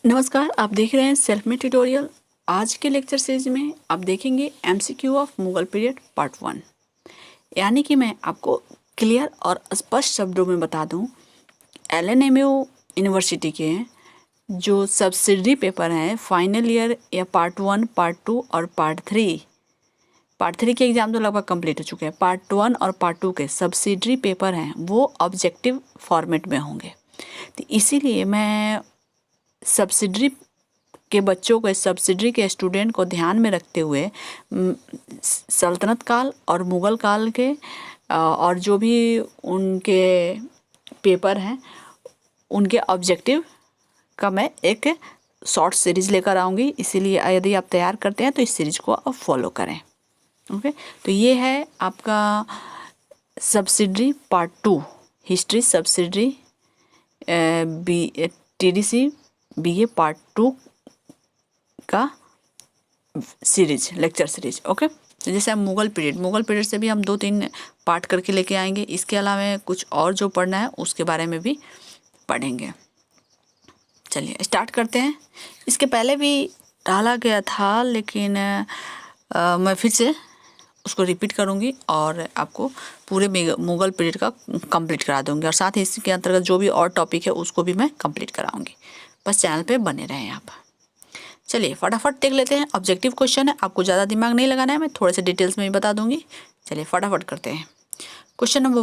नमस्कार, आप देख रहे हैं सेल्फ मेड ट्यूटोरियल। आज के लेक्चर सीरीज में आप देखेंगे MCQ of Mughal period part 1। यानी कि मैं आपको क्लियर और स्पष्ट शब्दों में बता दूं, एलएनएमयू यूनिवर्सिटी के जो सब्सिडरी पेपर हैं फाइनल ईयर या पार्ट 1, पार्ट 2 और पार्ट 3 के एग्ज़ाम तो लगभग कंप्लीट हो चुके हैं। पार्ट 1 और पार्ट 2 के सब्सिडरी पेपर हैं वो ऑब्जेक्टिव फॉर्मेट में होंगे। तो इसीलिए मैं सब्सिडरी के बच्चों को, सब्सिडरी के स्टूडेंट को ध्यान में रखते हुए सल्तनत काल और मुग़ल काल के और जो भी उनके पेपर हैं उनके ऑब्जेक्टिव का मैं एक शॉर्ट सीरीज़ लेकर आऊँगी। इसीलिए यदि आप तैयार करते हैं तो इस सीरीज़ को आप फॉलो करें। ओके, तो ये है आपका subsidiary part 2 history subsidiary TDC BA part 2 का सीरीज, लेक्चर सीरीज। ओके, तो जैसे हम मुग़ल पीरियड से भी हम 2-3 पार्ट करके लेके आएंगे। इसके अलावा कुछ और जो पढ़ना है उसके बारे में भी पढ़ेंगे। चलिए स्टार्ट करते हैं। इसके पहले भी डाला गया था लेकिन मैं फिर से उसको रिपीट करूंगी और आपको पूरे मुग़ल पीरियड का कंप्लीट करा दूंगी और साथ ही इसके अंतर्गत जो भी और टॉपिक है उसको भी मैं कंप्लीट कराऊंगी। बस चैनल पे बने रहें आप। चलिए फटाफट देख लेते हैं। ऑब्जेक्टिव क्वेश्चन है, आपको ज़्यादा दिमाग नहीं लगाना है, मैं थोड़े से डिटेल्स में भी बता दूंगी। चलिए फटाफट करते हैं। क्वेश्चन नंबर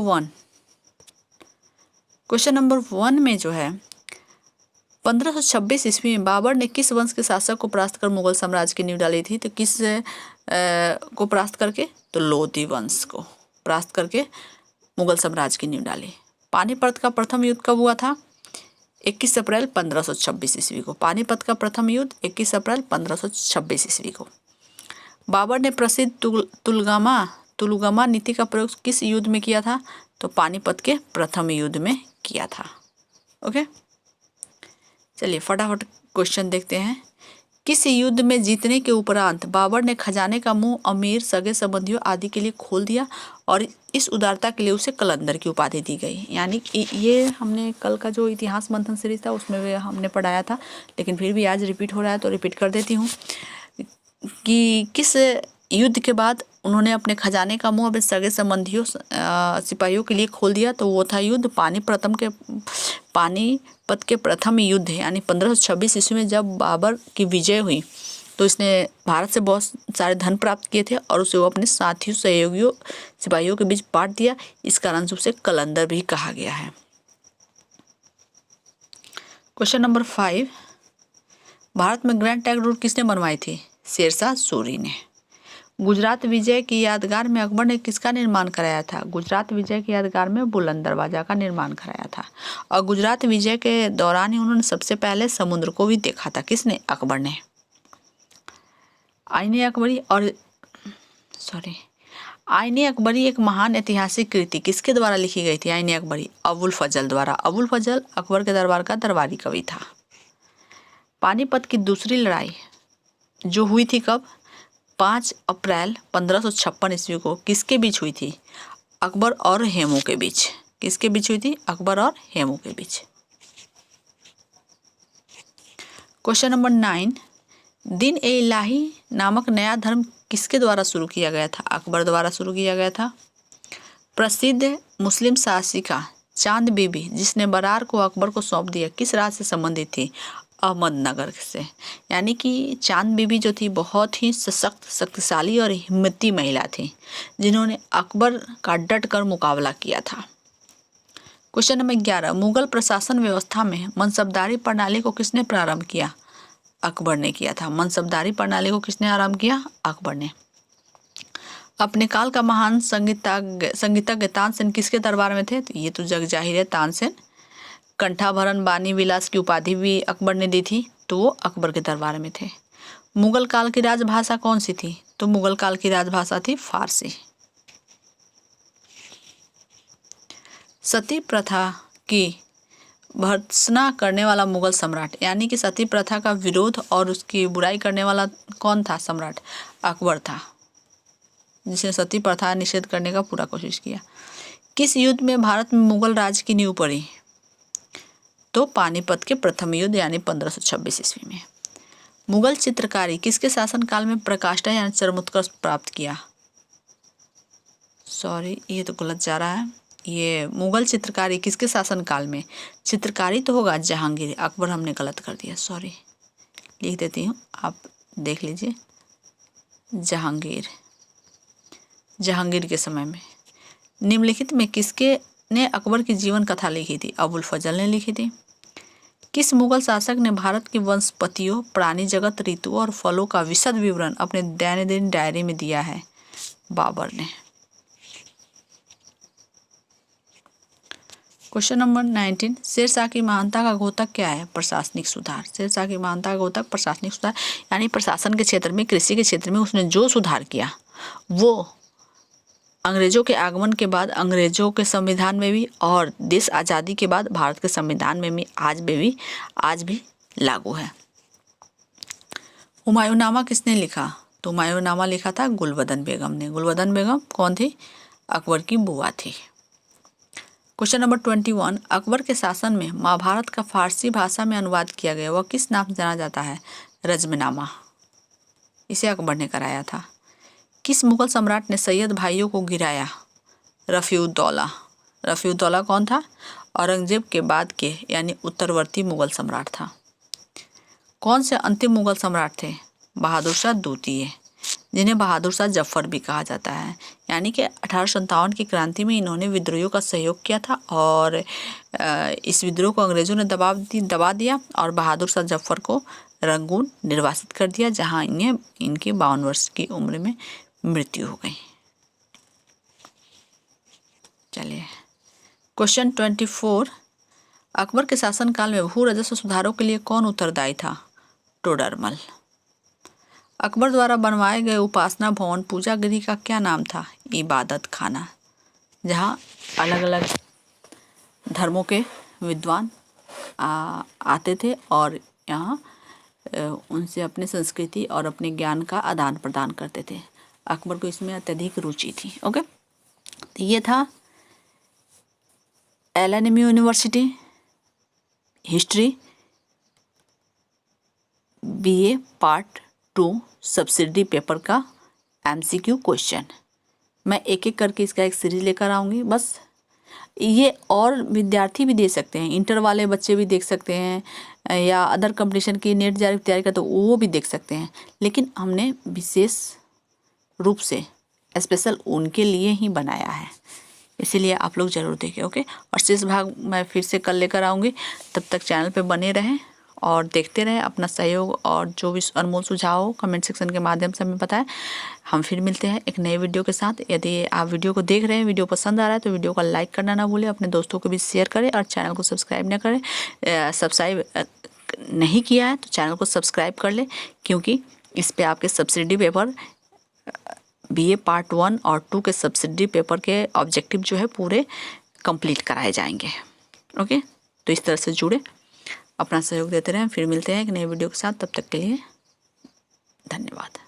1 में जो है 1526 ईस्वी में बाबर ने किस वंश के शासक को परास्त कर मुगल साम्राज्य की नींव डाली थी? तो किस को परास्त करके? तो लोधी वंश को परास्त करके मुगल साम्राज्य की नींव डाली। पानीपत का प्रथम युद्ध कब हुआ था? 21 अप्रैल 1526 ईस्वी को। पानीपत का प्रथम युद्ध 21 अप्रैल 1526 ईस्वी को। बाबर ने प्रसिद्ध तुलगमा नीति का प्रयोग किस युद्ध में किया था? तो पानीपत के प्रथम युद्ध में किया था। ओके, चलिए फटाफट क्वेश्चन देखते हैं। किस युद्ध में जीतने के उपरांत बाबर ने खजाने का मुंह अमीर, सगे संबंधियों आदि के लिए खोल दिया और इस उदारता के लिए उसे कलंदर की उपाधि दी गई? यानी ये हमने कल का जो इतिहास मंथन सीरीज था उसमें हमने पढ़ाया था, लेकिन फिर भी आज रिपीट हो रहा है तो रिपीट कर देती हूँ कि किस युद्ध के बाद उन्होंने अपने खजाने का मुंह अपने सगे संबंधियों सिपाहियों के लिए खोल दिया? तो वो था युद्ध पानीपत के प्रथम युद्ध है। यानी 1526 ईस्वी में जब बाबर की विजय हुई तो इसने भारत से बहुत सारे धन प्राप्त किए थे और उसे वो अपने साथियों, सहयोगियों, सिपाहियों के बीच बांट दिया। इस कारण से उसे कलंदर भी कहा गया है। क्वेश्चन नंबर 5, भारत में ग्रैंड ट्रंक रोड किसने बनवाई थी? शेरशाह सूरी ने। गुजरात विजय की यादगार में अकबर ने किसका निर्माण कराया था? गुजरात विजय की यादगार में बुलंद दरवाजा का निर्माण कराया था। और गुजरात विजय के दौरान ही उन्होंने सबसे पहले समुद्र को भी देखा था। किसने? अकबर ने। आईने अकबरी एक महान ऐतिहासिक कृति किसके द्वारा लिखी गई थी? आईने अकबरी अबुल फजल द्वारा। अबुल फजल अकबर के दरबार का दरबारी कवि था। पानीपत की दूसरी लड़ाई जो हुई थी कब? 5 अप्रैल 1556 ईस्वी को। किसके बीच हुई थी? अकबर और हेमू के बीच। किसके बीच हुई थी? अकबर और हेमू के बीच। क्वेश्चन नंबर 9, दिन ए इलाही नामक नया धर्म किसके द्वारा शुरू किया गया था? अकबर द्वारा शुरू किया गया था। प्रसिद्ध मुस्लिम शासिका चांद बीबी जिसने बरार को अकबर को सौंप दिया किस राज्य से संबंधित थी? अहमदनगर से। यानी कि चांद बीबी जो थी बहुत ही सशक्त, शक्तिशाली और हिम्मती महिला थी जिन्होंने अकबर का डट कर मुकाबला किया था। क्वेश्चन नंबर 11, मुगल प्रशासन व्यवस्था में मनसबदारी प्रणाली को किसने प्रारंभ किया? अकबर ने किया था। मनसबदारी प्रणाली को किसने आरंभ किया? अकबर ने। अपने काल का महान संगीतज्ञ तानसेन किसके दरबार में थे? तो ये तो जग जाहिर है, तानसेन। कंठाभरण बानी विलास की उपाधि भी अकबर ने दी थी, तो वो अकबर के दरबार में थे। मुगल काल की राजभाषा कौन सी थी? तो मुगल काल की राजभाषा थी फारसी। सती प्रथा की भर्त्सना करने वाला मुगल सम्राट, यानी कि सती प्रथा का विरोध और उसकी बुराई करने वाला कौन था? सम्राट अकबर था, जिसने सती प्रथा निषेध करने का पूरा कोशिश किया। किस युद्ध में भारत में मुगल राज की नींव पड़ी? तो पानीपत के प्रथम युद्ध यानी 1526 ईस्वी में। मुगल चित्रकारी किसके शासनकाल में प्रकाष्ठा यानी चरमोत्कर्ष प्राप्त किया? सॉरी, ये तो गलत जा रहा है। ये मुगल चित्रकारी किसके शासनकाल में? चित्रकारी तो होगा जहांगीर, अकबर हमने गलत कर दिया, सॉरी, लिख देती हूँ, आप देख लीजिए। जहांगीर के समय में। निम्नलिखित में किसके ने अकबर की जीवन कथा लिखी थी? अबुल फजल ने लिखी थी। किस मुगल शासक ने भारत की वनस्पतियों, प्राणी जगत, ऋतुओं और फलों का विशद विवरण अपने दैनंदिन डायरी में दिया है? बाबर ने। क्वेश्चन नंबर 19, शेरशाह की महानता का घोतक क्या है? प्रशासनिक सुधार। शेरशाह की महानता का घोतक प्रशासनिक सुधार, यानी प्रशासन के क्षेत्र में, कृषि के क्षेत्र में उसने जो सुधार किया वो अंग्रेजों के आगमन के बाद, अंग्रेजों के संविधान में भी और देश आज़ादी के बाद भारत के संविधान में भी आज भी लागू है। हुमायूंनामा किसने लिखा? तो हुमायूंनामा लिखा था गुलबदन बेगम ने। गुलबदन बेगम कौन थी? अकबर की बुआ थी। क्वेश्चन नंबर 21, अकबर के शासन में महाभारत का फारसी भाषा में अनुवाद किया गया वह किस नाम से जाना जाता है? रज़्मनामा। इसे अकबर ने कराया था। किस मुगल सम्राट ने सैयद भाइयों को गिराया? रफ़ीउद्दौला। रफ़ीउद्दौला कौन था? औरंगजेब के बाद के यानी उत्तरवर्ती मुगल सम्राट था। कौन से अंतिम मुगल सम्राट थे? बहादुर शाह द्वितीय, जिन्हें बहादुर शाह जफर भी कहा जाता है। यानी कि 1857 की क्रांति में इन्होंने विद्रोहियों का सहयोग किया था और इस विद्रोह को अंग्रेजों ने दबा दिया और बहादुर शाह जफर को रंगून निर्वासित कर दिया, जहां इनकी 52 वर्ष की उम्र में मृत्यु हो गई। चलिए क्वेश्चन 24, अकबर के शासनकाल में भू राजस्व सुधारों के लिए कौन उत्तरदायी था? टोडरमल। अकबर द्वारा बनवाए गए उपासना भवन पूजा गृह का क्या नाम था? इबादत खाना, जहाँ अलग अलग धर्मों के विद्वान आते थे और यहाँ उनसे अपने संस्कृति और अपने ज्ञान का आदान प्रदान करते थे। अकबर को इसमें अत्यधिक रुचि थी। ओके, तो ये था LNMU university history BA part 2 subsidy paper का MCQ क्वेश्चन। मैं एक एक करके इसका एक सीरीज लेकर आऊँगी। बस ये और विद्यार्थी भी दे सकते हैं, इंटर वाले बच्चे भी देख सकते हैं या अदर कंपटीशन की नेट जारी तैयारी करते वो भी देख सकते हैं, लेकिन हमने विशेष रूप से स्पेशल उनके लिए ही बनाया है, इसीलिए आप लोग ज़रूर देखें। ओके, और शेष भाग मैं फिर से कल लेकर आऊँगी। तब तक चैनल पे बने रहें और देखते रहें। अपना सहयोग और जो भी अनमोल सुझाव हो कमेंट सेक्शन के माध्यम से हमें बताएं। हम फिर मिलते हैं एक नए वीडियो के साथ। यदि आप वीडियो को देख रहे हैं, वीडियो पसंद आ रहा है तो वीडियो को लाइक करना ना भूलें, अपने दोस्तों को भी शेयर करें और चैनल को सब्सक्राइब न करें। सब्सक्राइब नहीं किया है तो चैनल को सब्सक्राइब कर लें, क्योंकि इस पर आपके सब्सिडी पेपर BA पार्ट 1 और 2 के सब्सिडी पेपर के ऑब्जेक्टिव जो है पूरे कंप्लीट कराए जाएंगे। ओके, तो इस तरह से जुड़े, अपना सहयोग देते रहें। फिर मिलते हैं एक नए वीडियो के साथ, तब तक के लिए धन्यवाद।